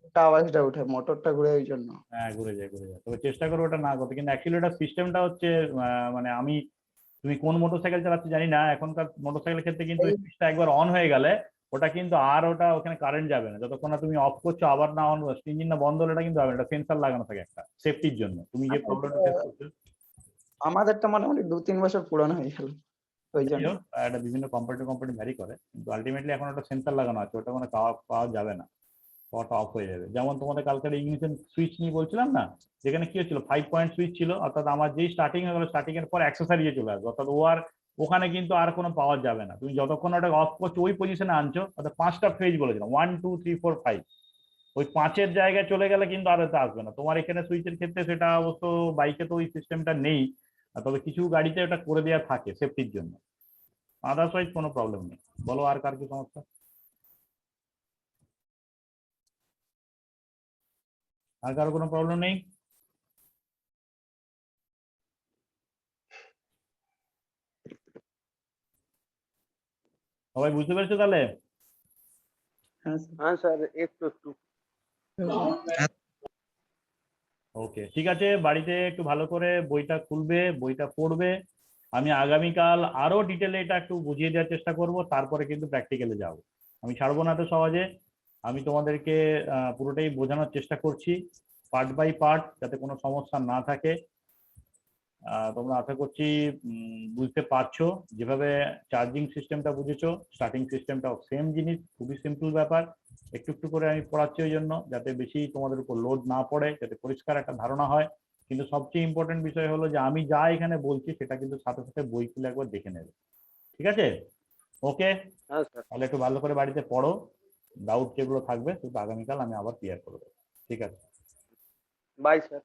একটা আওয়াজটা উঠে, মোটরটা ঘুরে ওই জন্য। হ্যাঁ, ঘুরে যায় ঘুরে যায়, তবে চেষ্টা করো ওটা না করতে। কিন্তু অ্যাকচুয়ালি ওটা সিস্টেমটা হচ্ছে মানে তুমি কোন মোটরসাইকেল চালাচ্ছ জানি না, এখনকার মোটরসাইকেলের ক্ষেত্রে কিন্তু সুইচটা একবার অন হয়ে গেলে ওটা কিন্তু আর ওটা ওখানে কারেন্ট যাবে না যতক্ষণ না তুমি অফ করছো, আবার না অন করছো, ইঞ্জিন না বন্ধ হলে এটা কিন্তু হবে না। এটা সেন্সার লাগানো থাকে একটা সেফটির জন্য। তুমি যে প্রবলেমটা ফেস করছো, আমাদেরটা মোটামুটি 2-3 বছর পুরানো হয়ে গেল, ওই যাই জন্য। হোক, এটা বিভিন্ন কোম্পানি ভ্যারি করে, কিন্তু আলটিমেটলি এখন একটা সেন্সার লাগানো আছে, ওটা মানে পাওয়া যাবে না, পাওয়াটা অফ হয়ে যাবে। যেমন তোমাদের কালকের ইগনিশন সুইচ নিয়ে বলছিলাম না, যেখানে কি হচ্ছিল 5 পয়েন্ট সুইচ ছিল, অর্থাৎ আমার যেই স্টার্টিং হয়ে গেল, স্টার্টিং এর পর অ্যাক্সেসরিজে চলে আসবে, অর্থাৎ ও আর ওখানে কিন্তু আর কোনো পাওয়ার যাবে না। তুমি যতক্ষণ ওটা অফ করছো ওই পজিশনে আনছো, অর্থাৎ 5টা ফেজ বলেছিলাম, 1 2 3 4 5, ওই 5-এর জায়গায় চলে গেলে কিন্তু আর এটা আসবে না। তোমার এখানে সুইচের ক্ষেত্রে সেটা অবশ্য বাইকে তো ওই সিস্টেমটা নেই, তবে কিছু গাড়িতে এটা করে দেওয়া থাকে সেফটির জন্য, আদারওয়াইজ কোনো প্রবলেম নেই। বলো আর কার কি সমস্যা, আর কারো কোনো প্রবলেম নেই? সবাই বুঝতে পেরেছো তাহলে? হ্যাঁ স্যার। হ্যাঁ স্যার, একটু একটু। ওকে, ঠিক আছে, বাড়িতে একটু ভালো করে বইটা খুলবে, বইটা পড়বে। আমি আগামীকাল আরো ডিটেলে এটা একটু বুঝিয়ে দেওয়ার চেষ্টা করব, তারপরে কিন্তু প্র্যাকটিক্যালে যাব। আমি ছাড়বো না তো সহজে, আমি তোমাদেরকে পুরোটাই বোঝানোর চেষ্টা করছি পার্ট বাই পার্ট, যাতে কোনো সমস্যা না থাকে। তোমরা আশা করছি বুঝতে পারছো। যেভাবে চার্জিং সিস্টেমটা বুঝেছো, স্টার্টিং সিস্টেমটাও সেম জিনিস, খুবই সিম্পল ব্যাপার। একটু একটু করে আমি পড়াচ্ছি ওই জন্য, যাতে বেশি তোমাদের উপর লোড না পড়ে, যাতে পরিষ্কার একটা ধারণা হয়। কিন্তু সবচেয়ে ইম্পর্টেন্ট বিষয় হলো যে আমি যা এখানে বলছি সেটা কিন্তু সাথে সাথে বই খুলে একবার দেখে নেবে, ঠিক আছে? ওকে, হ্যাঁ স্যার। তাহলে একটু ভালো করে বাড়িতে পড়ো, ডাউট যেগুলো থাকবে সেগুলো আগামীকাল আমি আবার ক্লিয়ার করবো, ঠিক আছে? Bye sir.